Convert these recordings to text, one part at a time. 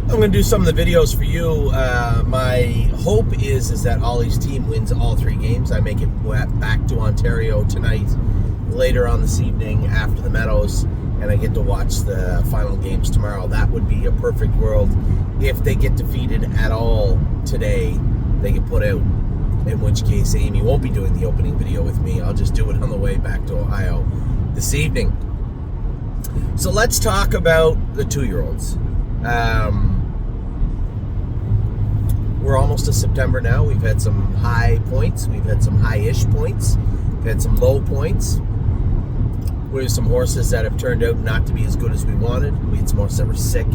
I'm going to do some of the videos for you. My hope is that Ollie's team wins all 3 games. I make it back to Ontario tonight, later on this evening after the Meadows, and I get to watch the final games tomorrow. That would be a perfect world. If they get defeated at all today, they get put out, in which case Amy won't be doing the opening video with me. I'll just do it on the way back to Ohio this evening. So let's talk about the 2-year-olds. We're almost to September now. We've had some high points. We've had some high-ish points. We've had some low points. We have some horses that have turned out not to be as good as we wanted. We had some horses that were sick.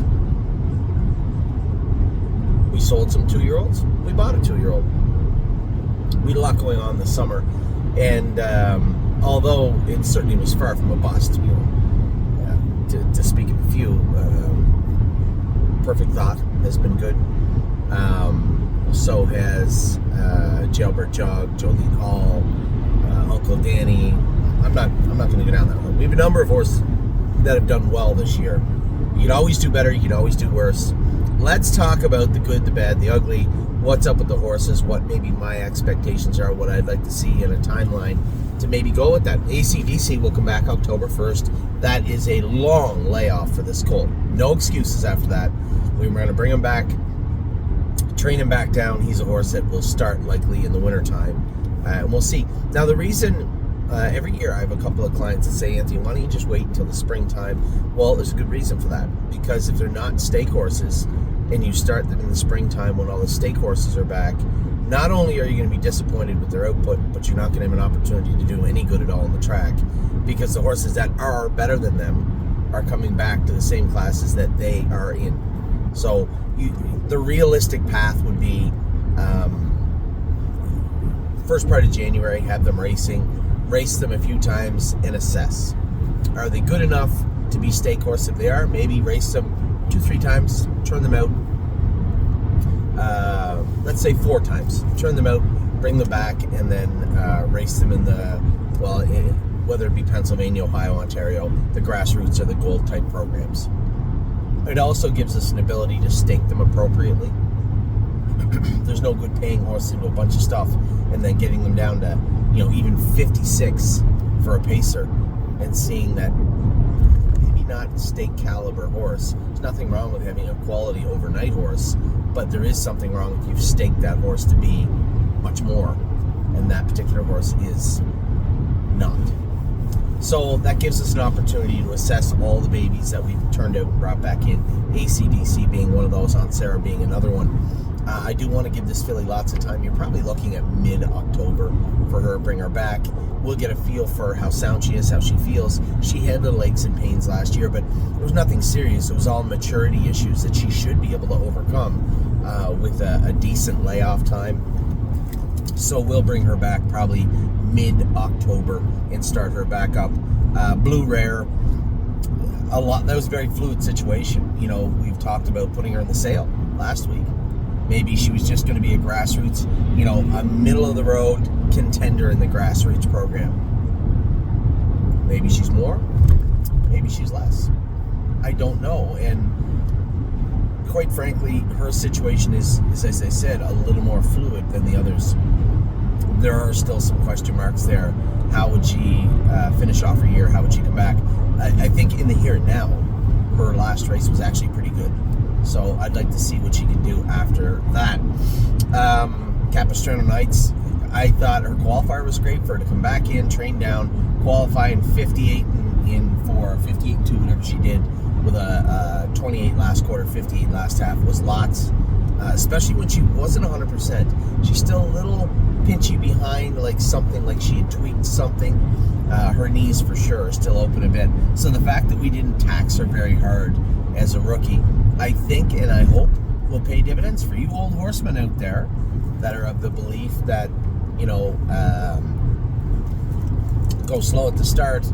We sold some 2-year-olds. We bought a 2-year-old. We had a lot going on this summer. And although it certainly was far from a bust, to speak of a few, Perfect Thought has been good. So has Jailbird Jog, Jolene Hall, Uncle Danny. I'm not going to go down that road. We have a number of horses that have done well this year. You can always do better. You can always do worse. Let's talk about the good, the bad, the ugly. What's up with the horses? What maybe my expectations are? What I'd like to see in a timeline to maybe go with that. ACDC will come back October 1st. That is a long layoff for this colt. No excuses after that. We're going to bring him back, train him back down. He's a horse that will start likely in the wintertime. And we'll see. Now, the reason every year I have a couple of clients that say, Anthony, why don't you just wait until the springtime? Well, there's a good reason for that. Because if they're not stake horses and you start them in the springtime when all the stake horses are back, not only are you going to be disappointed with their output, but you're not going to have an opportunity to do any good at all on the track, because the horses that are better than them are coming back to the same classes that they are in. So the realistic path would be first part of January, have them racing, race them a few times and assess. Are they good enough to be stake horse? If they are, maybe race them 2-3 times, turn them out. Let's say 4 times, turn them out, bring them back, and then race them in the, whether it be Pennsylvania, Ohio, Ontario, the grassroots or the gold type programs. It also gives us an ability to stake them appropriately. There's no good paying horses into a bunch of stuff and then getting them down to, even 56 for a pacer and seeing that maybe not stake caliber horse. There's nothing wrong with having a quality overnight horse, but there is something wrong if you've staked that horse to be much more, and that particular horse is not. So that gives us an opportunity to assess all the babies that we've turned out and brought back in, ACDC being one of those, Aunt Sarah being another one. I do want to give this filly lots of time. You're probably looking at mid-October for her, bring her back. We'll get a feel for how sound she is, how she feels. She had little aches and pains last year, but it was nothing serious. It was all maturity issues that she should be able to overcome with a decent layoff time. So we'll bring her back probably mid-October and start her back up. Blue Rare, that was a very fluid situation. We've talked about putting her in the sale last week. Maybe she was just going to be a grassroots, a middle-of-the-road contender in the grassroots program. Maybe she's more, maybe she's less. I don't know. And quite frankly, her situation is, as I said, a little more fluid than the others. There are still some question marks there. How would she finish off her year? How would she come back? I think in the here and now, her last race was actually pretty good. So I'd like to see what she can do after that. Capistrano Nights, I thought her qualifier was great for her to come back in, train down, qualify in 58 in 4, 58 and 2, whatever she did, with a 28 last quarter, 58 last half was lots. Especially when she wasn't 100%. She's still a little pinchy behind, like she had tweaked something. Her knees for sure are still open a bit. So the fact that we didn't tax her very hard as a rookie, I think and I hope will pay dividends for you old horsemen out there that are of the belief that, go slow at the start,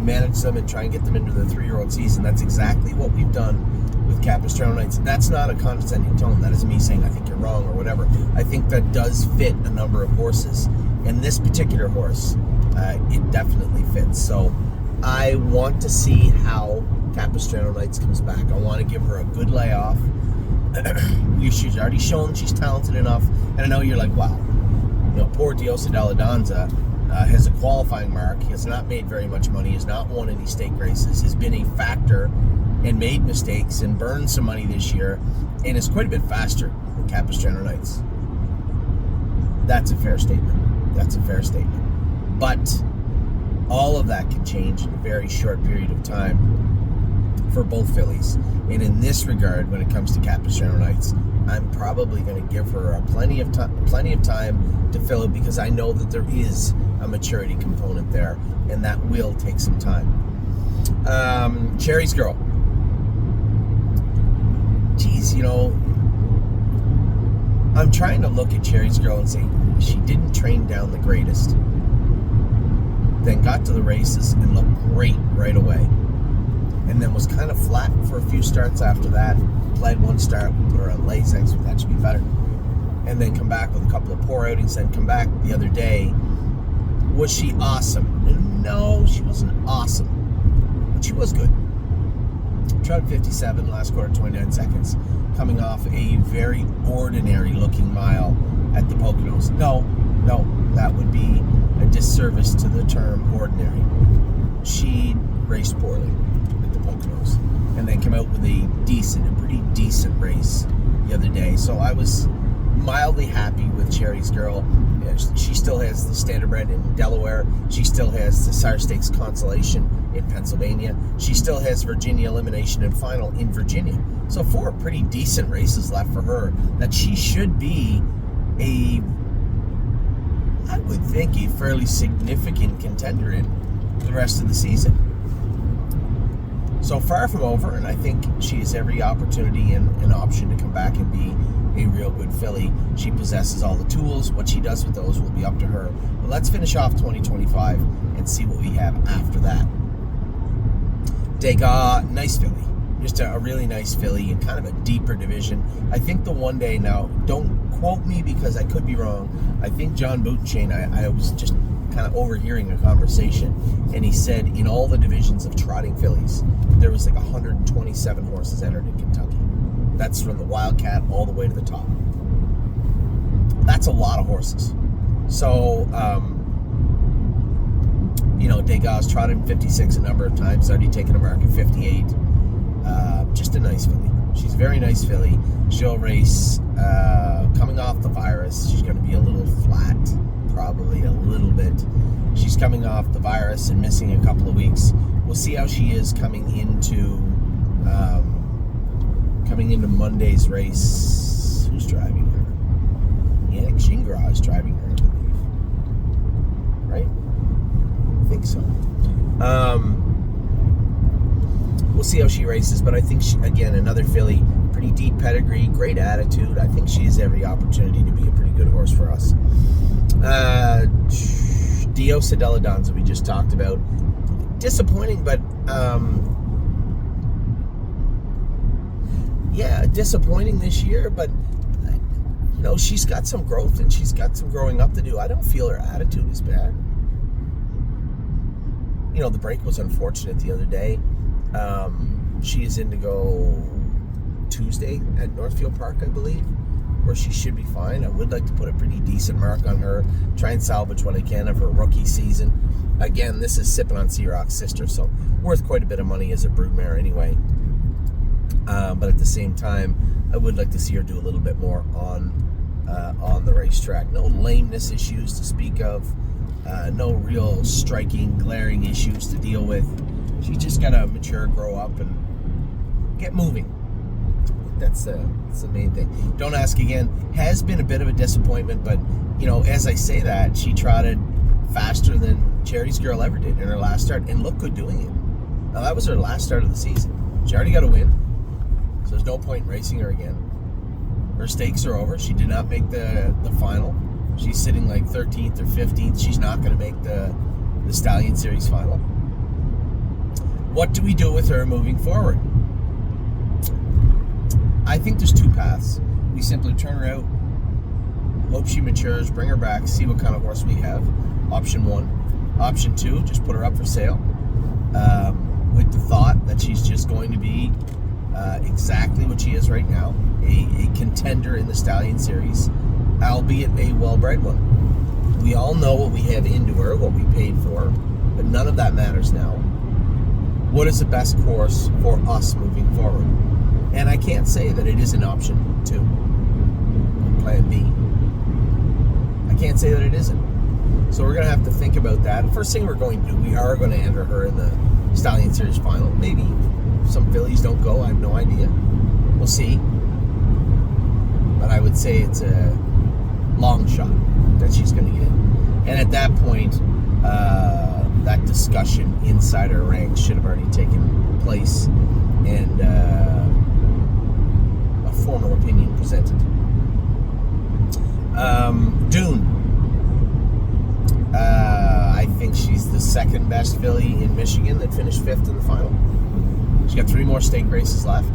manage them and try and get them into the 3-year-old season. That's exactly what we've done with Capistrano Nights. That's not a condescending tone. That isn't me saying I think you're wrong or whatever. I think that does fit a number of horses. And this particular horse, it definitely fits. So I want to see how Capistrano Nights comes back. I want to give her a good layoff. She's already shown she's talented enough, and I know you're like, wow, poor Diosa Della Donza has a qualifying mark. He has not made very much money, has not won any stake races, has been a factor and made mistakes and burned some money this year, and is quite a bit faster than Capistrano Nights. That's a fair statement. That's a fair statement. But all of that can change in a very short period of time for both fillies. And in this regard, when it comes to Capistrano Nights, I'm probably going to give her plenty of time to fill it, because I know that there is a maturity component there, and that will take some time. Cherry's Girl. Geez, I'm trying to look at Cherry's Girl and say she didn't train down the greatest, then got to the races and looked great right away, and then was kind of flat for a few starts after that. Led one start, we put her on Lasix, that should be better, and then come back with a couple of poor outings, then come back the other day. Was she awesome? No, she wasn't awesome, but she was good. Tried 57, last quarter 29 seconds, coming off a very ordinary looking mile at the Poconos. No, that would be a disservice to the term ordinary. She raced poorly at the Poconos, and then came out with a pretty decent race the other day. So I was mildly happy with Cherry's Girl. She still has the Standardbred in Delaware. She still has the Sire Stakes Consolation in Pennsylvania. She still has Virginia Elimination and Final in Virginia. So 4 pretty decent races left for her that she should be I would think, a fairly significant contender in the rest of the season. So far from over, and I think she has every opportunity and an option to come back and be a real good filly. She possesses all the tools. What she does with those will be up to her. But let's finish off 2025 and see what we have after that. Degas, nice filly. Just a really nice filly in kind of a deeper division. I think the one day, now, don't quote me because I could be wrong, I think John Boutenchain, I was just kind of overhearing a conversation, and he said in all the divisions of trotting fillies, there was like 127 horses entered in Kentucky. That's from the Wildcat all the way to the top. That's a lot of horses. So, Degas trotted 56 a number of times, already taken a mark at 58. Just a nice filly. She's a very nice filly. She'll race coming off the virus. She's going to be a little flat, probably a little bit. She's coming off the virus and missing a couple of weeks. We'll see how she is coming into Monday's race. Who's driving her? Yannick Gingras is driving her, I believe. Right? I think so. We'll see how she races, but I think she, again, another filly, pretty deep pedigree, great attitude. I think she has every opportunity to be a pretty good horse for us. Diosa Della Donza, we just talked about. Disappointing, but disappointing this year, but she's got some growth and she's got some growing up to do. I don't feel her attitude is bad. The break was unfortunate the other day. She is in to go Tuesday at Northfield Park, I believe, where she should be fine. I would like to put a pretty decent mark on her, try and salvage what I can of her rookie season. Again, this is sipping on Sea Rock's sister, so worth quite a bit of money as a broodmare anyway. But at the same time, I would like to see her do a little bit more on the racetrack. No lameness issues to speak of. No real striking, glaring issues to deal with. She's just got to mature, grow up, and get moving. That's the main thing. Don't Ask Again has been a bit of a disappointment, but, as I say that, she trotted faster than Cherry's Girl ever did in her last start and looked good doing it. Now, that was her last start of the season. She already got a win, so there's no point in racing her again. Her stakes are over. She did not make the final. She's sitting like 13th or 15th. She's not going to make the Stallion Series final. What do we do with her moving forward? I think there's 2 paths. We simply turn her out, hope she matures, bring her back, see what kind of horse we have. Option 1. Option 2, just put her up for sale. with the thought that she's just going to be exactly what she is right now, a contender in the Stallion Series, albeit a well-bred one. We all know what we have into her, what we paid for, but none of that matters now. What is the best course for us moving forward? And I can't say that it is an option 2, plan B. I can't say that it isn't. So we're going to have to think about that. First thing we're going to do, we are going to enter her in the Stallion Series final. Maybe some fillies don't go. I have no idea. We'll see. But I would say it's a long shot that she's going to get in. And at that point, that discussion inside our ranks should have already taken place and a formal opinion presented. Dune. I think she's the second best filly in Michigan that finished 5th in the final. She's got 3 more stake races left.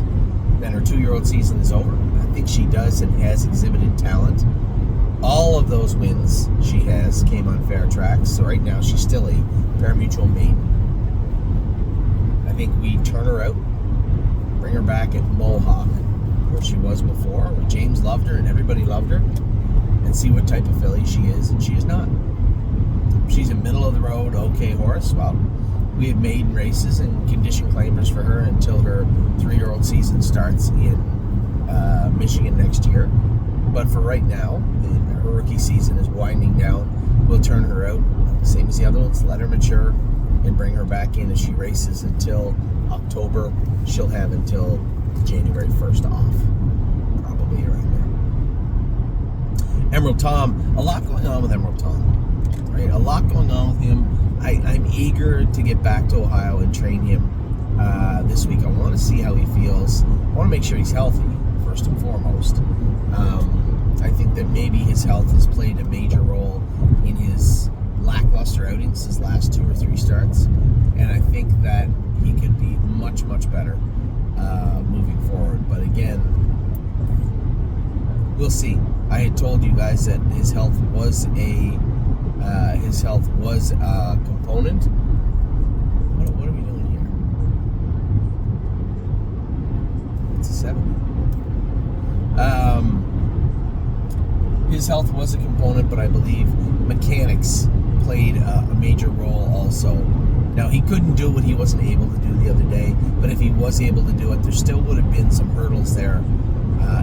Then her 2-year-old season is over. I think she does and has exhibited talent. All of those wins she has came on fair tracks. So right now she's still a pari-mutuel maiden. I think we turn her out, bring her back at Mohawk, where she was before, where James loved her and everybody loved her, and see what type of filly she is and she is not. She's a middle of the road, okay horse. Well, we have maiden races and condition claimers for her until her 3-year-old season starts in Michigan next year. But for right now, her rookie season is winding down. We'll turn her out, same as the other ones, let her mature, and bring her back in as she races until October. She'll have until January 1st off, probably around there. Emerald Tom, a lot going on with Emerald Tom. Right, a lot going on with him. I'm eager to get back to Ohio and train him this week. I want to see how he feels. I want to make sure he's healthy, first and foremost. I think that maybe his health has played a major role in his lackluster outings, his last 2 or 3 starts. And I think that he could be much, much better moving forward. But again, we'll see. I had told you guys that his health was a component. What are we doing here? It's a 7. His health was a component, but I believe mechanics played a major role also. Now, he couldn't do what he wasn't able to do the other day, but if he was able to do it, there still would have been some hurdles there.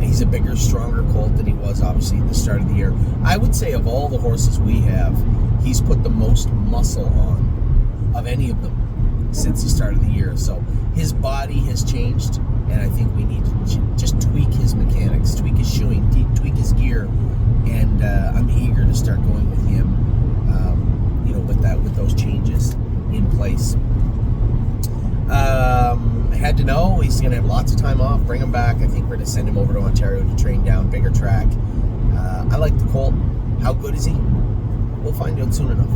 He's a bigger, stronger colt than he was, obviously, at the start of the year. I would say of all the horses we have, he's put the most muscle on of any of them since the start of the year. So his body has changed, and I think we need to just tweak his mechanics, tweak his shoeing, tweak his gear, and I'm eager to start going with him, with those changes in place. Had to know he's going to have lots of time off. Bring him back. I think we're going to send him over to Ontario to train down, bigger track. I like the colt. How good is he? We'll find out soon enough.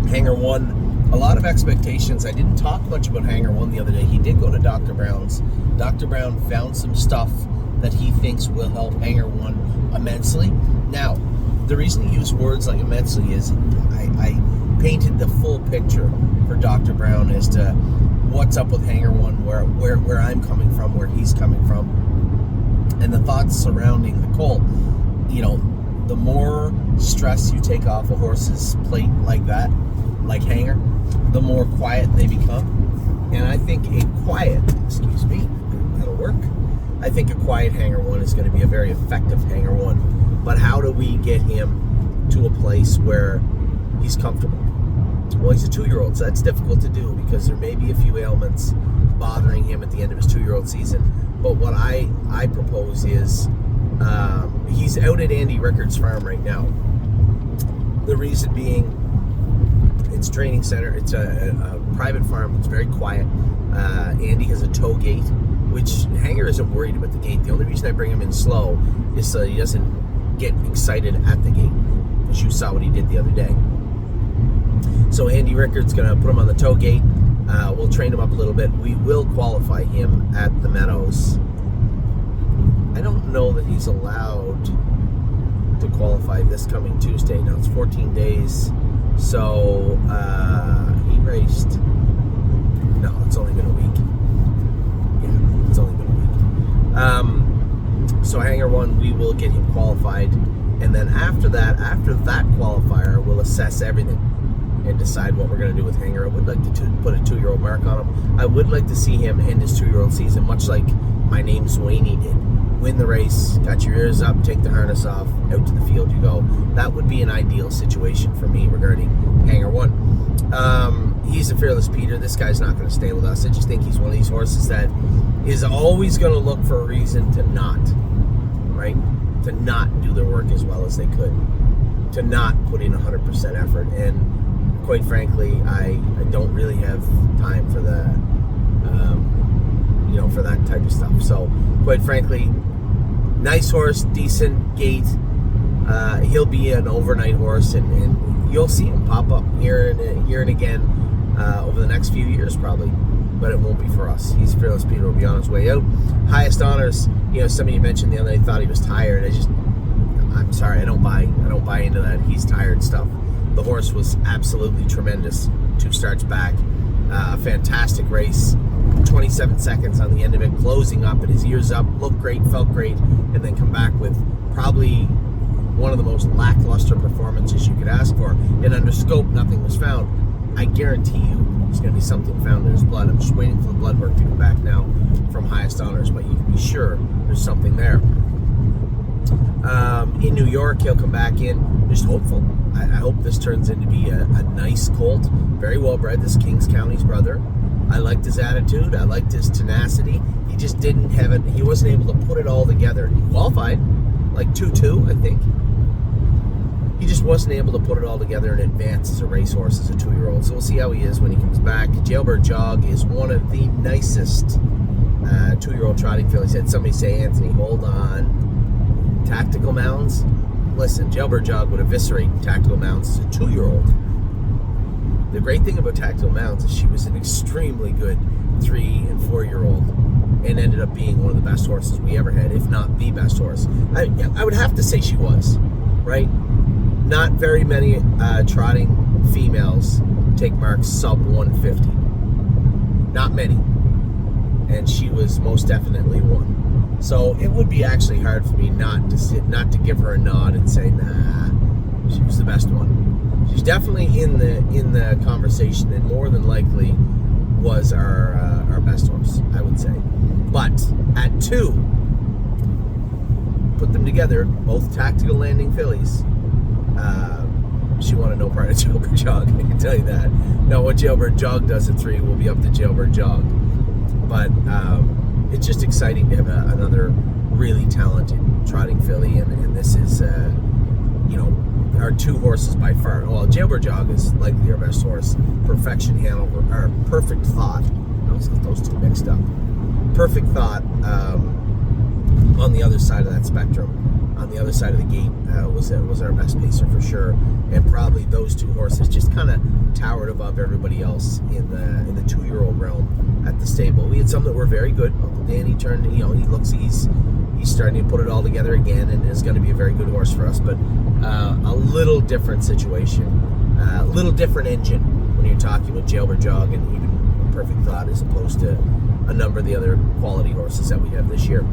Hangar One, a lot of expectations. I didn't talk much about Hangar One the other day. He did go to Dr. Brown's. Dr. Brown found some stuff that he thinks will help Hangar One immensely. Now, the reason he used words like immensely is I painted the full picture for Dr. Brown as to what's up with Hangar One, where I'm coming from, where he's coming from, and the thoughts surrounding the colt. The more stress you take off a horse's plate like that, like Hangar, the more quiet they become. And I think that'll work. I think a quiet Hangar One is going to be a very effective Hangar One. But how do we get him to a place where he's comfortable? Well, he's a 2-year-old, so that's difficult to do because there may be a few ailments bothering him at the end of his 2-year-old season. But what I propose is he's out at Andy Rickard's farm right now. The reason being, it's training center. It's a private farm. It's very quiet. Andy has a tow gate, which Hangar isn't worried about the gate. The only reason I bring him in slow is so he doesn't get excited at the gate, as you saw what he did the other day. So Andy Rickard's going to put him on the tow gate. We'll train him up a little bit. We will qualify him at the Meadows. I don't know that he's allowed to qualify this coming Tuesday. Now it's 14 days So he raced. No, it's only been a week. Yeah, it's only been a week. So Hangar One, we will get him qualified, and then after that qualifier, we'll assess everything and decide what we're going to do with Hangar. I would like to put a 2-year-old mark on him. I would like to see him end his 2-year-old season, much like My Name's Wayne did. Win the race, got your ears up, take the harness off, out to the field you go. That would be an ideal situation for me regarding Hangar One. He's a fearless Peter. This guy's not going to stay with us. I just think he's one of these horses that is always going to look for a reason to not, right? To not do their work as well as they could. To not put in 100% effort. And quite frankly, I don't really have time for the, for that type of stuff. So, quite frankly, nice horse, decent gait. He'll be an overnight horse, and you'll see him pop up here and again over the next few years probably, but it won't be for us. He's fearless Peter, will be on his way out. Highest honors, somebody mentioned the other day thought he was tired. I'm sorry, I don't buy into that. He's tired stuff. The horse was absolutely tremendous 2 starts back. A fantastic race, 27 seconds on the end of it, closing up and his ears up, looked great, felt great, and then come back with probably one of the most lackluster performances you could ask for. And under scope, nothing was found. I guarantee you there's going to be something found in his blood. I'm just waiting for the blood work to come back now from highest honors, but you can be sure there's something there. In New York, he'll come back in. Just hopeful. I hope this turns into be a nice colt. Very well bred. This Kings County's brother. I liked his attitude. I liked his tenacity. He just didn't have it. He wasn't able to put it all together. He qualified like 2-2, I think. He just wasn't able to put it all together and advance as a racehorse as a 2-year-old. So we'll see how he is when he comes back. Jailbird Jog is one of the nicest 2-year-old trotting fillies. Had somebody say, Anthony, hold on. Tactical Mounds? Listen, Jailbird Jog would eviscerate Tactical Mounds as a 2-year-old. The great thing about Tactical Mounds is she was an extremely good 3 and 4-year-old and ended up being one of the best horses we ever had, if not the best horse. I would have to say she was, right? Not very many trotting females take marks sub 150. Not many. And she was most definitely one. So it would be actually hard for me not to give her a nod and say, nah, she was the best one. She's definitely in the conversation, and more than likely was our best horse, I would say. But at 2, put them together, both tactical landing fillies. She wanted no part of Jailbird Jog, I can tell you that. Now, what Jailbird Jog does at 3 will be up to Jailbird Jog. But it's just exciting to have another really talented trotting filly, and this is, our 2 horses by far. Well, Jailbird Jog is likely our best horse. Perfection Hanover, or Perfect Thought. I always get those 2 mixed up. Perfect Thought on the other side of that spectrum. On the other side of the gate was our best pacer for sure, and probably those 2 horses just kind of towered above everybody else in the 2-year-old realm at the stable. We had some that were very good. Uncle Danny turned, he's starting to put it all together again, and is going to be a very good horse for us. But a little different situation, a little different engine when you're talking about Jailbird Jog and even Perfect Thought as opposed to a number of the other quality horses that we have this year.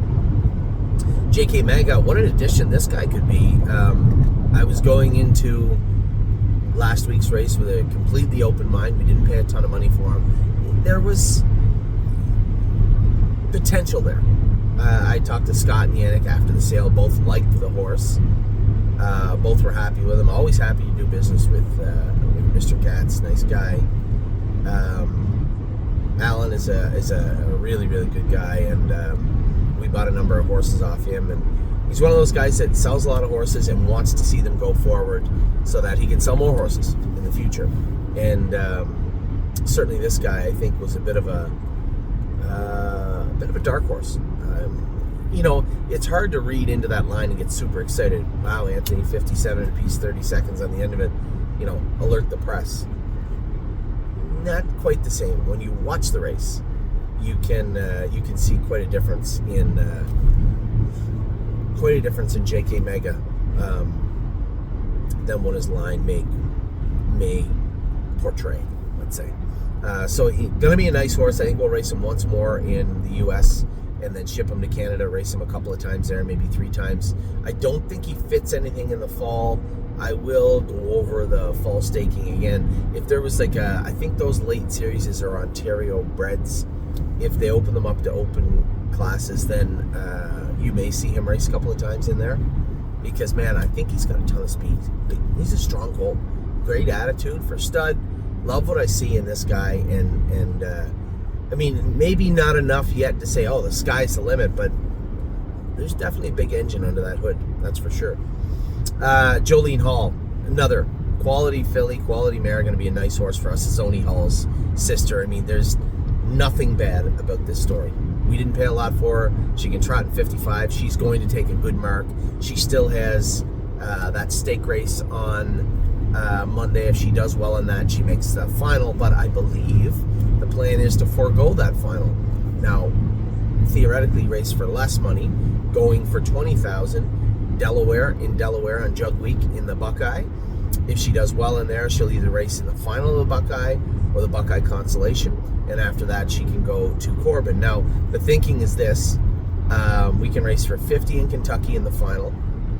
J.K. Mega, what an addition this guy could be. I was going into last week's race with a completely open mind. We didn't pay a ton of money for him. There was potential there. I talked to Scott and Yannick after the sale. Both liked the horse. Both were happy with him. Always happy to do business with Mr. Katz. Nice guy. Alan is a really, really good guy, and we bought a number of horses off him, and he's one of those guys that sells a lot of horses and wants to see them go forward so that he can sell more horses in the future. And certainly this guy, I think, was a bit of a dark horse. It's hard to read into that line and get super excited. Wow, Anthony, 57 apiece, 30 seconds on the end of it. Alert the press. Not quite the same. When you watch the race, you can see quite a difference in J.K. Mega than what his line may may portray, let's say. So going to be a nice horse. I think we'll race him once more in the U.S. and then ship him to Canada, race him a couple of times there, maybe 3 times. I don't think he fits anything in the fall. I will go over the fall staking again. If there was like I think those late series are Ontario breds. If they open them up to open classes, then you may see him race a couple of times in there. Because, man, I think he's got a ton of speed. He's a strong colt. Great attitude for stud. Love what I see in this guy. And I mean, maybe not enough yet to say, oh, the sky's the limit, but there's definitely a big engine under that hood. That's for sure. Jolene Hall, another quality filly, quality mare, going to be a nice horse for us. It's Oni Hall's sister. I mean, there's nothing bad about this story. We didn't pay a lot for her. She can trot in 55. She's going to take a good mark. She still has that stake race on Monday. If she does well in that, she makes the final. But I believe the plan is to forego that final. Now, theoretically, race for less money, going for $20,000. In Delaware on Jug Week in the Buckeye. If she does well in there, she'll either race in the final of the Buckeye or the Buckeye Consolation. And after that, she can go to Corbin. Now, the thinking is this. We can race for 50 in Kentucky in the final,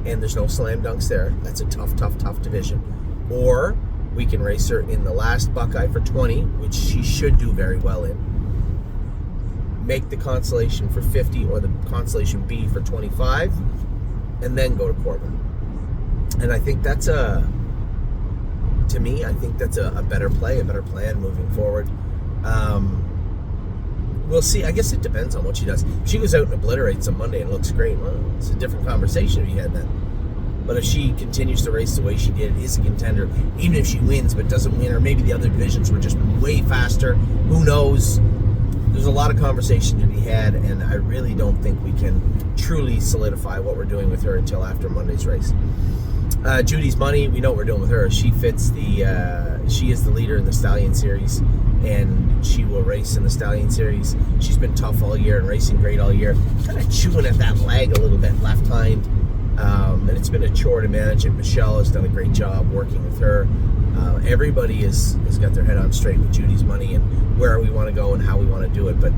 and there's no slam dunks there. That's a tough division. Or we can race her in the last Buckeye for 20, which she should do very well in. Make the Consolation for 50 or the Consolation B for 25, and then go to Corbin. And I think that's a better play, a better plan moving forward. We'll see. I guess it depends on what she does. If she goes out and obliterates on Monday and looks great, well, it's a different conversation if you had that. But if she continues to race the way she did, is a contender, even if she wins but doesn't win, or maybe the other divisions were just way faster, who knows? There's a lot of conversation to be had, and I really don't think we can truly solidify what we're doing with her until after Monday's race. Judy's Money, we know what we're doing with her. She fits she is the leader in the Stallion Series, and she will race in the Stallion Series. She's been tough all year and racing great all year. Kind of chewing at that leg a little bit, left hind. And it's been a chore to manage it. Michelle has done a great job working with her. Everybody has got their head on straight with Judy's Money and where we want to go and how we want to do it. But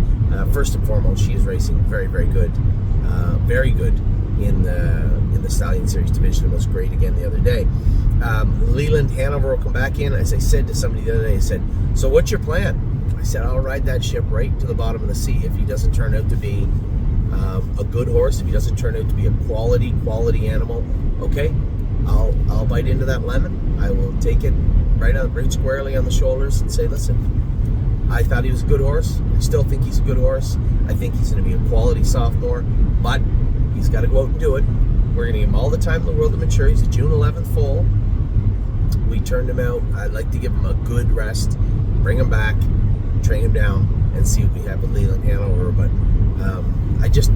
first and foremost, she is racing very, very good. Very good in the Stallion Series division. It was great again the other day. Leland Hanover will come back in. As I said to somebody the other day, I said, so what's your plan? I said, I'll ride that ship right to the bottom of the sea. If he doesn't turn out to be a good horse, if he doesn't turn out to be a quality animal, okay, I'll bite into that lemon. I will take it right squarely on the shoulders and say, listen, I thought he was a good horse. I still think he's a good horse. I think he's going to be a quality sophomore, but he's got to go out and do it. We're going to give him all the time in the world to mature. He's a June 11th foal. We turned him out. I'd like to give him a good rest, bring him back, train him down, and see what we have with Leland Hanover. But I just,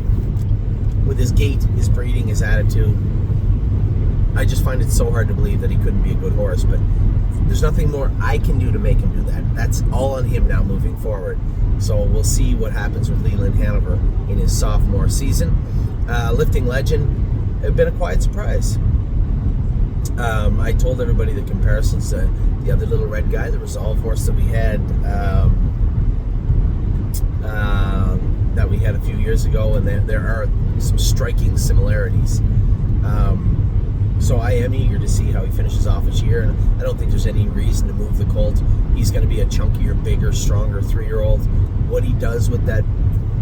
with his gait, his breeding, his attitude, I just find it so hard to believe that he couldn't be a good horse. But there's nothing more I can do to make him do that. That's all on him now moving forward. So we'll see what happens with Leland Hanover in his sophomore season. Lifting Legend, it's been a quiet surprise. I told everybody the comparisons to the other little red guy, the Resolve horse that we had a few years ago, and there are some striking similarities. So I am eager to see how he finishes off this year, and I don't think there's any reason to move the colt. He's going to be a chunkier, bigger, stronger 3-year-old. What he does with that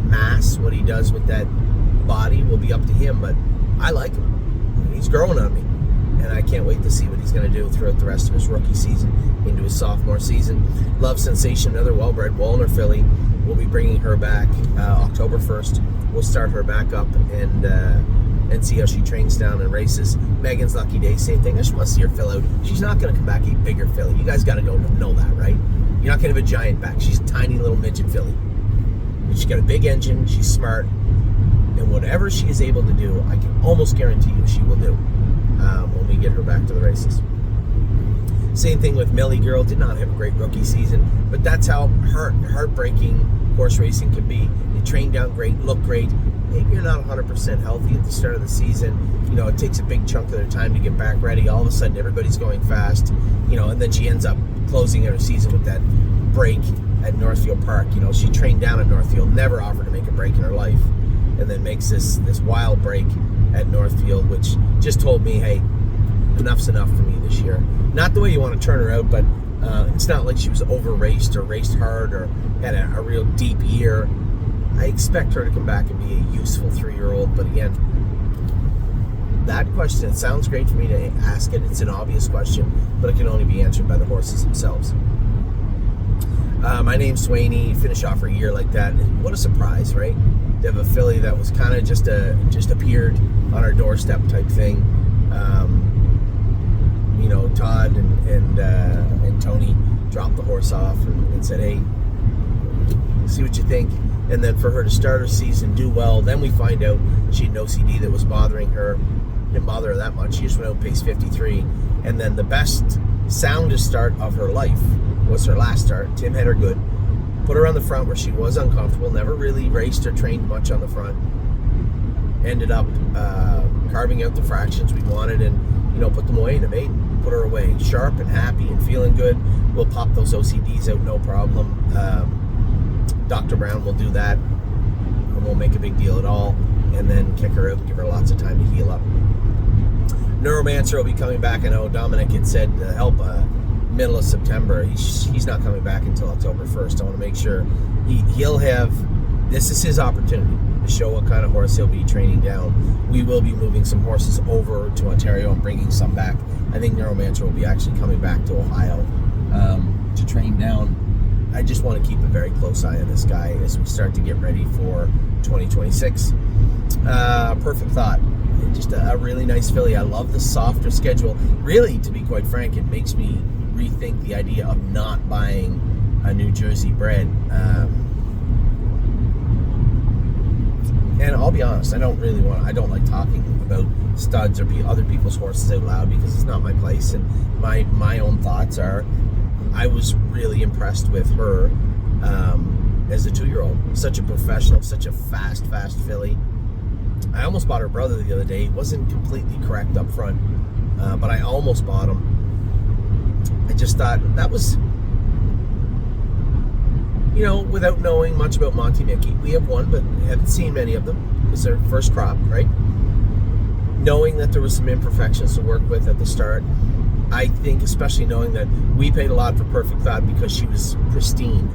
mass, what he does with that body will be up to him, but I like him. He's growing on me, and I can't wait to see what he's going to do throughout the rest of his rookie season into his sophomore season. Love Sensation, another well-bred Walner filly. We'll be bringing her back October 1st. We'll start her back up and see how she trains down and races. Megan's Lucky Day, same thing. I just want to see her fill out. She's not going to come back a bigger filly. You guys got to know that, right? You're not going to have a giant back. She's a tiny little midget filly. But she's got a big engine. She's smart. And whatever she is able to do, I can almost guarantee you she will do when we get her back to the races. Same thing with Melly Girl. Did not have a great rookie season, but that's how heartbreaking horse racing can be. They train down great, look great. Maybe you're not 100% healthy at the start of the season. You know, it takes a big chunk of their time to get back ready. All of a sudden, everybody's going fast. and then she ends up closing her season with that break at Northfield Park. She trained down at Northfield, never offered to make a break in her life, and then makes this wild break at Northfield, which just told me, hey, enough's enough for me this year. Not the way you want to turn her out, but it's not like she was over-raced or raced hard or had a real deep year. I expect her to come back and be a useful 3-year-old, but again, that question, it sounds great for me to ask it. It's an obvious question, but it can only be answered by the horses themselves. My name's Swaney. Finish off her year like that. What a surprise, right? To have a filly that was kind of just appeared on our doorstep type thing. Todd and Tony dropped the horse off and said, hey, see what you think. And then for her to start her season, do well, then we find out she had an OCD that was bothering her. Didn't bother her that much. She just went out pace 53. And then the best, soundest start of her life was her last start. Tim had her good. Put her on the front where she was uncomfortable, never really raced or trained much on the front. Ended up carving out the fractions we wanted and, put them away in a maiden. Put her away sharp and happy and feeling good. We'll pop those OCDs out, no problem. Dr. Brown will do that. We won't make a big deal at all. And then kick her out and give her lots of time to heal up. Neuromancer will be coming back. I know Dominic had said to help middle of September. He's not coming back until October 1st. I want to make sure he'll have, this is his opportunity to show what kind of horse he'll be training down. We will be moving some horses over to Ontario and bringing some back. I think Neuromancer will be actually coming back to Ohio to train down. I just want to keep a very close eye on this guy as we start to get ready for 2026. Perfect Thought. Just a really nice filly. I love the softer schedule. Really, to be quite frank, it makes me rethink the idea of not buying a New Jersey bred. And I'll be honest, I don't like talking about studs or other people's horses out loud because it's not my place. And my own thoughts are, I was really impressed with her as a 2-year-old. Such a professional, such a fast filly. I almost bought her brother the other day. He wasn't completely correct up front, but I almost bought him. I just thought that was, without knowing much about Monty Mickey. We have one, but haven't seen many of them. It was their first crop, right? Knowing that there was some imperfections to work with at the start, I think, especially knowing that we paid a lot for Perfect Thought because she was pristine.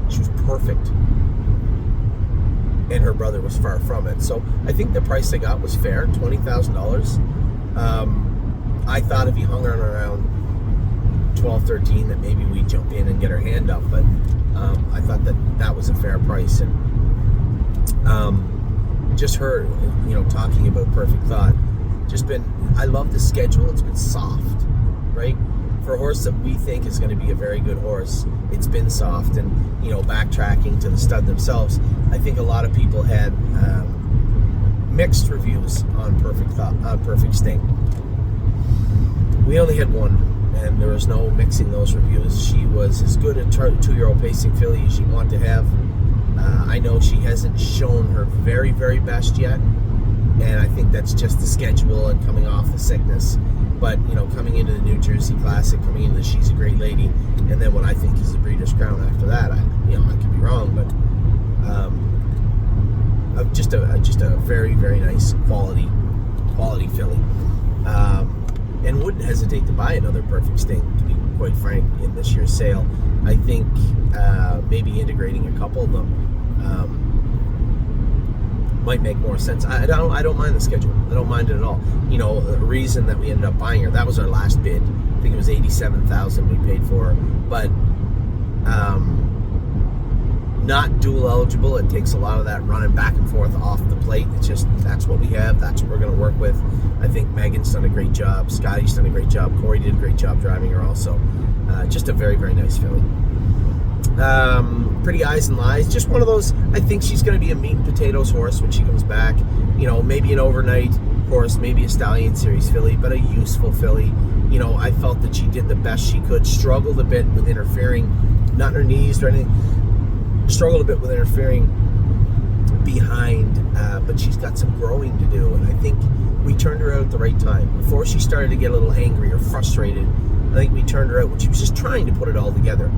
She was perfect. And her brother was far from it. So I think the price they got was fair, $20,000. I thought if he hung her around 12, 13, that maybe we'd jump in and get her hand up. But I thought that was a fair price. And just her, talking about Perfect Thought, I love the schedule. It's been soft, right? For a horse that we think is going to be a very good horse, it's been soft. And, backtracking to the stud themselves, I think a lot of people had mixed reviews on Perfect Thought, on Perfect Sting. We only had one, and there was no mixing those reviews. She was as good a 2-year-old pacing filly as you want to have. I know she hasn't shown her very, very best yet, and I think that's just the schedule and coming off the sickness. But, coming into the New Jersey Classic, coming into the She's a Great Lady, and then what I think is the Breeders' Crown after that, I could be wrong, but just a very, very nice quality filly. And wouldn't hesitate to buy another Perfect Sting, to be quite frank, in this year's sale. I think maybe integrating a couple of them might make more sense. I don't mind the schedule. I don't mind it at all. The reason that we ended up buying her, that was our last bid. I think it was $87,000 we paid for her. But not dual eligible. It takes a lot of that running back and forth off the plate. It's just, that's what we have. That's what we're going to work with. I think Megan's done a great job. Scotty's done a great job. Corey did a great job driving her also. Just a very, very nice filly. Pretty Eyes and Lies. Just one of those, I think she's going to be a meat and potatoes horse when she comes back. Maybe an overnight horse, maybe a Stallion Series filly, but a useful filly. I felt that she did the best she could. Struggled a bit with interfering, not in her knees or anything. Struggled a bit with interfering behind, but she's got some growing to do, and I think we turned her out at the right time. Before she started to get a little angry or frustrated, I think we turned her out when she was just trying to put it all together.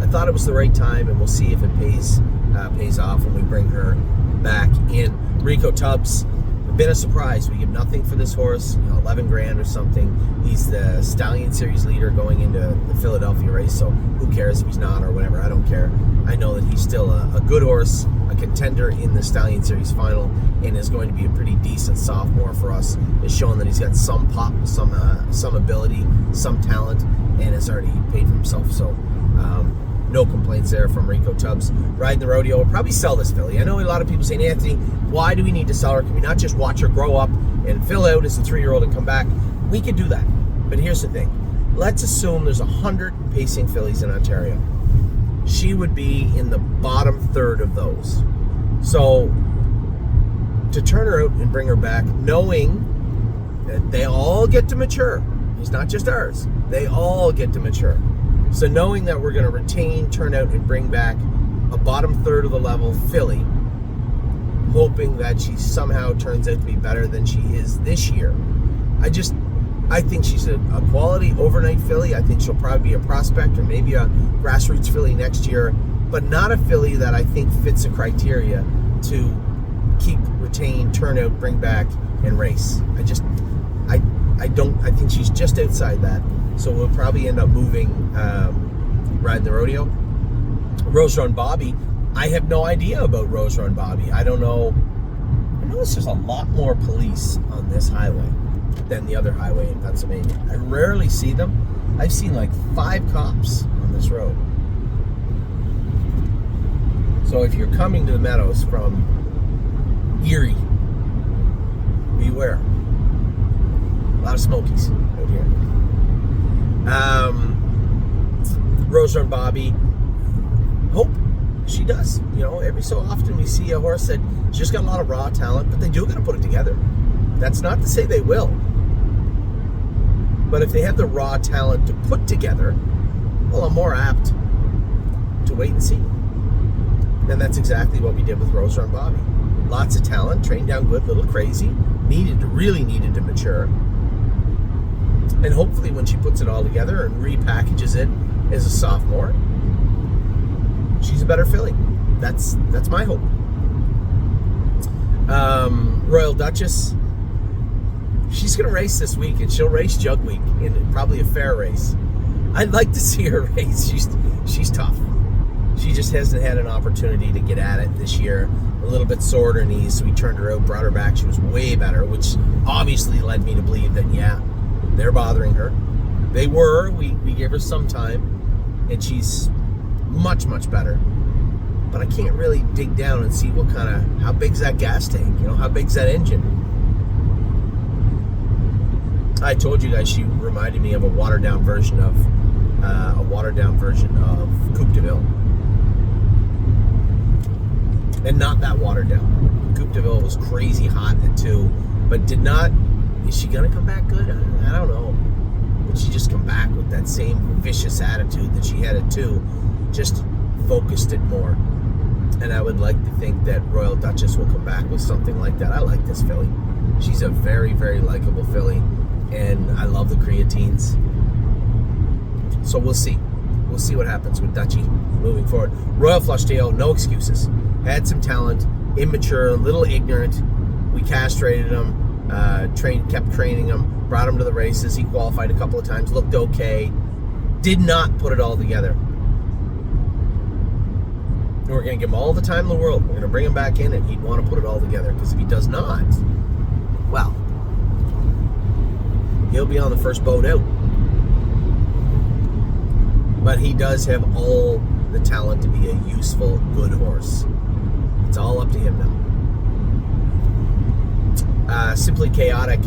I thought it was the right time, and we'll see if it pays off when we bring her back in. Rico Tubbs, been a surprise. We give nothing for this horse, 11 grand or something. He's the Stallion Series leader going into the Philadelphia race, so who cares if he's not or whatever? I don't care. I know that he's still a good horse, a contender in the Stallion Series final, and is going to be a pretty decent sophomore for us. It's showing that he's got some pop, some ability, some talent, and has already paid for himself. So no complaints there from Rico Tubbs. Riding the rodeo. We'll probably sell this filly. I know a lot of people saying, Anthony, why do we need to sell her? Can we not just watch her grow up and fill out as a 3-year-old and come back? We could do that. But here's the thing. Let's assume there's 100 pacing fillies in Ontario. She would be in the bottom third of those. So to turn her out and bring her back, knowing that they all get to mature. It's not just ours. They all get to mature. So knowing that we're going to retain, turn out, and bring back a bottom third of the level filly, hoping that she somehow turns out to be better than she is this year. I think she's a quality overnight filly. I think she'll probably be a prospect or maybe a grassroots filly next year, but not a filly that I think fits the criteria to keep, retain, turn out, bring back, and race. I think she's just outside that. So we'll probably end up moving, riding the rodeo. Rose Run Bobby, I have no idea about Rose Run Bobby. I don't know. I notice there's a lot more police on this highway than the other highway in Pennsylvania. I rarely see them. I've seen like 5 cops on this road. So if you're coming to the Meadows from Erie, beware. A lot of smokies out here. Rose Run Bobby, hope she does. Every so often we see a horse that just got a lot of raw talent, but they do got to put it together. That's not to say they will. But if they have the raw talent to put together, well, I'm more apt to wait and see. And that's exactly what we did with Rose Run Bobby. Lots of talent, trained down good, little crazy, really needed to mature. And hopefully when she puts it all together and repackages it as a sophomore, she's a better filly. That's my hope. Royal Duchess, she's going to race this week, and she'll race Jug Week in probably a fair race. I'd like to see her race. She's tough. She just hasn't had an opportunity to get at it this year. A little bit sore at her knees, so we turned her out, brought her back. She was way better, which obviously led me to believe that, yeah, they're bothering her. They were. We gave her some time, and she's much better. But I can't really dig down and see how big's that gas tank? How big's that engine? I told you guys she reminded me of a watered down version of Coupe de Ville, and not that watered down. Coupe de Ville was crazy hot at 2, but did not. Is she gonna come back good? I don't know. Would she just come back with that same vicious attitude that she had at 2? Just focused it more. And I would like to think that Royal Duchess will come back with something like that. I like this filly. She's a very likable filly, and I love the creatines. So we'll see. We'll see what happens with Dutchie moving forward. Royal Flushdale, no excuses. Had some talent, immature, a little ignorant. We castrated him. Kept training him, brought him to the races. He qualified a couple of times, looked okay, did not put it all together. And we're going to give him all the time in the world. We're going to bring him back in, and he'd want to put it all together, because if he does not, well, he'll be on the first boat out. But he does have all the talent to be a useful, good horse. It's all up to him now. Simply Chaotic.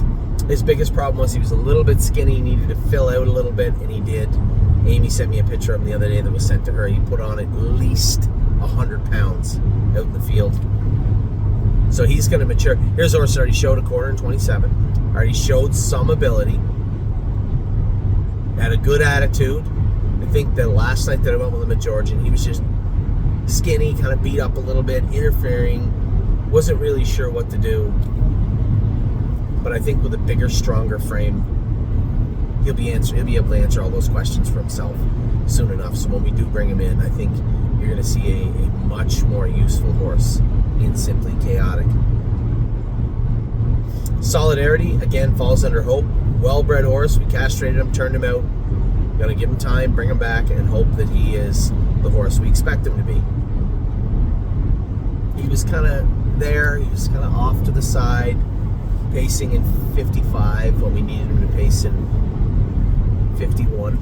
His biggest problem was he was a little bit skinny, needed to fill out a little bit, and he did. Amy sent me a picture of him the other day that was sent to her. He put on at least 100 pounds out in the field. So he's going to mature. Here's a horse that already showed a quarter in 27. Already showed some ability. Had a good attitude. I think the last night that I went with him at Georgian, he was just skinny, kind of beat up a little bit, interfering. Wasn't really sure what to do. But I think with a bigger, stronger frame, he'll be able to answer all those questions for himself soon enough. So when we do bring him in, I think you're going to see a much more useful horse in Simply Chaotic. Solidarity, again, falls under Hope. Well-bred horse. We castrated him, turned him out. Got to give him time, bring him back, and hope that he is the horse we expect him to be. He was kind of there. He was kind of off to the side, pacing in 55 when we needed him to pace in 51.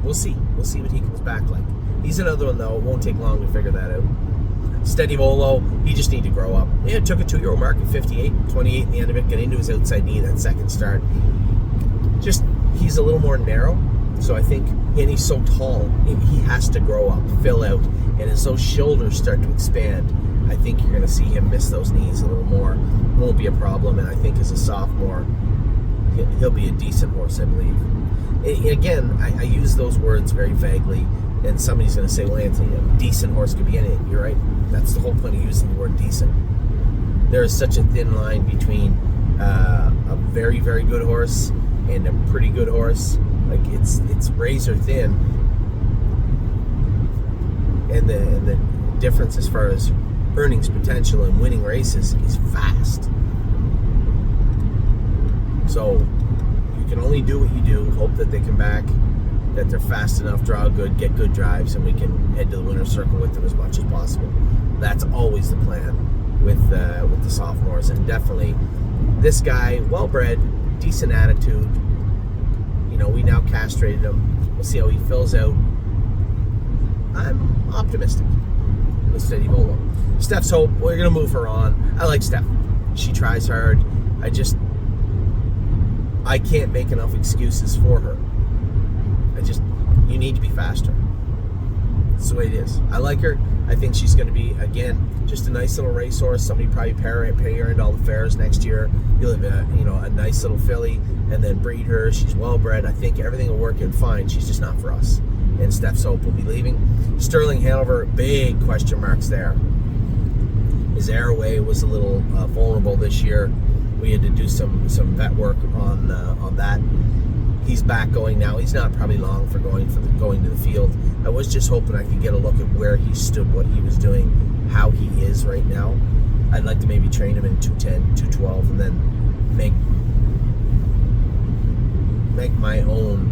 We'll see. We'll see what he comes back like. He's another one, though. It won't take long to figure that out. Steady Volo, he just need to grow up. Yeah, it took a 2-year-old mark at 58, 28 in the end of it, get into his outside knee that second start. Just, he's a little more narrow, so I think, and he's so tall, he has to grow up, fill out, and as those shoulders start to expand, I think you're going to see him miss those knees a little more. It won't be a problem, and I think as a sophomore, he'll be a decent horse, I believe. And again, I use those words very vaguely, and somebody's going to say, well, Anthony, a decent horse could be anything. You're right. That's the whole point of using the word decent. There is such a thin line between a very, very good horse and a pretty good horse. Like, it's razor thin. And the difference as far as earnings potential and winning races is vast. So you can only do what you do, hope that they come back, that they're fast enough, draw good, get good drives, and we can head to the winner's circle with them as much as possible. That's always the plan with the sophomores. And definitely this guy, well-bred, decent attitude. You know, we now castrated him. We'll see how he fills out. I'm optimistic with Steady Volo. Steph's Hope, we're going to move her on. I like Steph. She tries hard. I can't make enough excuses for her. You need to be faster. That's the way it is. I like her. I think she's going to be, again, just a nice little racehorse. Somebody probably pay her into all the fairs next year. You'll have a nice little filly and then breed her. She's well-bred. I think everything will work out fine. She's just not for us. And Steph's Hope will be leaving. Sterling Hanover, big question marks there. His airway was a little vulnerable this year. We had to do some vet work on that. He's back going now. He's not probably long for going to the field. I was just hoping I could get a look at where he stood, what he was doing, how he is right now. I'd like to maybe train him in 210, 212, and then make my own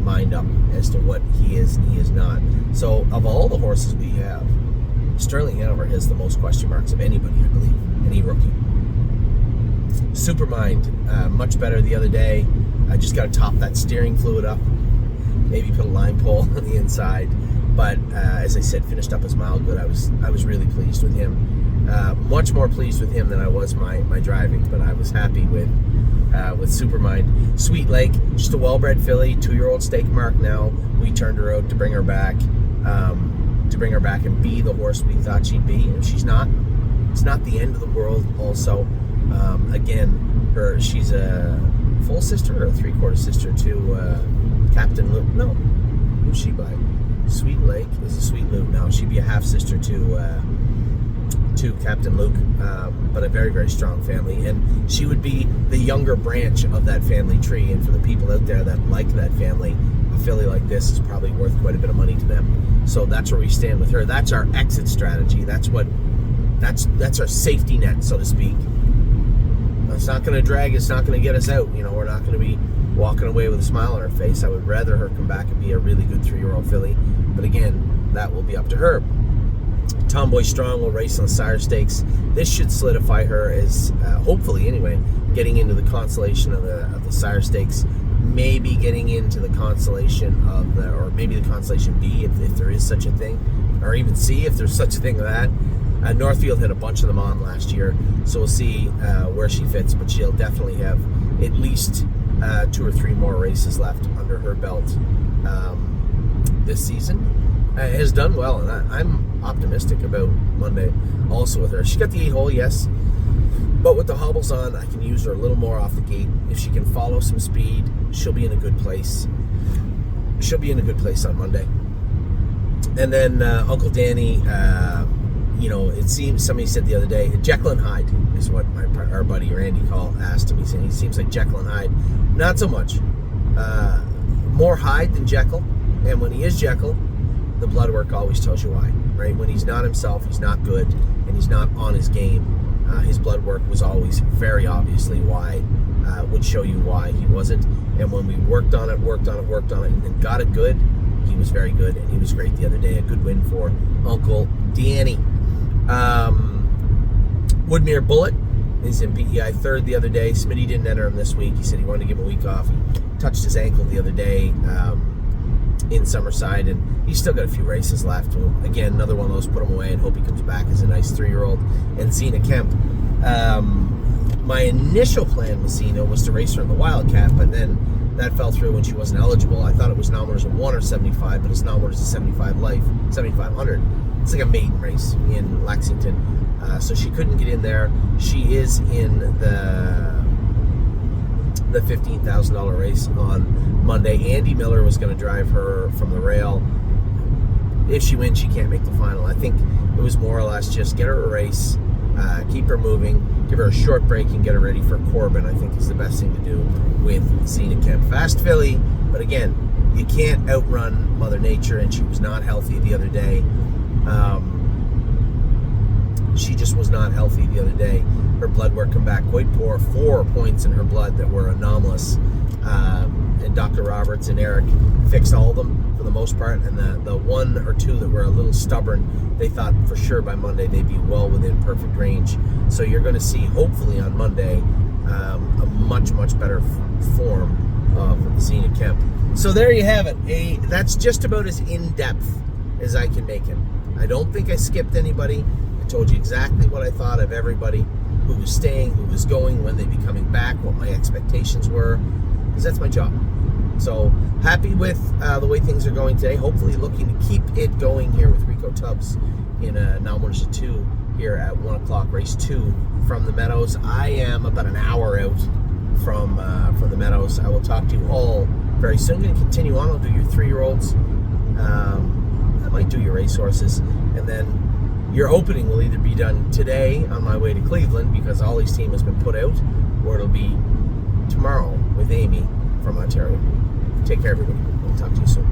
mind up as to what he is and he is not. So of all the horses we have, Sterling Hanover has the most question marks of anybody, I believe, any rookie. Supermind, much better the other day. I just got to top that steering fluid up, maybe put a line pole on the inside. But as I said, finished up his mile good. I was really pleased with him. Much more pleased with him than I was my driving. But I was happy with Supermind. Sweet Lake, just a well-bred filly, 2-year-old stake mark now. We turned her out to bring her back, and be the horse we thought she'd be. And she's not. It's not the end of the world. Also, again, she's a full sister or a 3/4 sister to Captain Luke. No, who's she by? Sweet Lake is a Sweet Luke now. She'd be a half sister to Captain Luke, but a very, very strong family. And she would be the younger branch of that family tree. And for the people out there that like that family, a filly like this is probably worth quite a bit of money to them. So that's where we stand with her. That's our exit strategy. That's our safety net, so to speak. It's not going to drag. It's not going to get us out. We're not going to be walking away with a smile on our face. I would rather her come back and be a really good 3-year-old filly. But again, that will be up to her. Tomboy Strong will race on the Sire Stakes. This should solidify her as, hopefully anyway, getting into the consolation of the Sire Stakes. Maybe getting into the consolation or maybe the consolation B if there is such a thing, or even C if there's such a thing as that. Northfield had a bunch of them on last year, so we'll see where she fits, but she'll definitely have at least 2 or 3 more races left under her belt this season. Has done well, and I'm optimistic about Monday also with her. She got the 8-hole, yes, but with the hobbles on, I can use her a little more off the gate. If she can follow some speed, she'll be in a good place. She'll be in a good place on Monday. And then Uncle Danny, it seems, somebody said the other day, Jekyll and Hyde is what our buddy Randy asked him. He said he seems like Jekyll and Hyde. Not so much. More Hyde than Jekyll. And when he is Jekyll, the blood work always tells you why, right? When he's not himself, he's not good, and he's not on his game, his blood work was always very obviously why, would show you why he wasn't. And when we worked on it, and then got it good, he was very good, and he was great the other day. A good win for Uncle Danny. Woodmere Bullet is in PEI third the other day. Smitty didn't enter him this week. He said he wanted to give him a week off. He touched his ankle the other day in Summerside, and he's still got a few races left. Well, again, another one of those, put him away and hope he comes back as a nice 3-year-old. And Zena Kemp. My initial plan with Zena was to race her in the Wildcat, but then that fell through when she wasn't eligible. I thought it was nominators of 1 or 75, but it's nominators of 7,500. It's like a maiden race in Lexington. So she couldn't get in there. She is in the $15,000 race on Monday. Andy Miller was going to drive her from the rail. If she wins, she can't make the final. I think it was more or less just get her a race, keep her moving, give her a short break, and get her ready for Corbin, I think is the best thing to do with Zena Kemp. Fast filly, but again, you can't outrun Mother Nature, and she was not healthy the other day. She just was not healthy the other day. Her blood work come back quite poor. 4 points in her blood that were anomalous. And Dr. Roberts and Eric fixed all of them for the most part. And the 1 or 2 that were a little stubborn, they thought for sure by Monday they'd be well within perfect range. So you're going to see, hopefully on Monday, a much, much better form of Zena Kemp. So there you have it. That's just about as in-depth as I can make it. I don't think I skipped anybody. I told you exactly what I thought of everybody, who was staying, who was going, when they'd be coming back, what my expectations were, because that's my job. So happy with the way things are going today. Hopefully looking to keep it going here with Rico Tubbs in nominators of 2 here at 1 o'clock, race 2 from the Meadows. I am about an hour out from the Meadows. I will talk to you all very soon. I'm going to continue on. I'll do your 3-year-olds. I might do your racehorses, and then your opening will either be done today on my way to Cleveland because Ollie's team has been put out, or it'll be tomorrow with Amy from Ontario. Take care, everybody. We'll talk to you soon.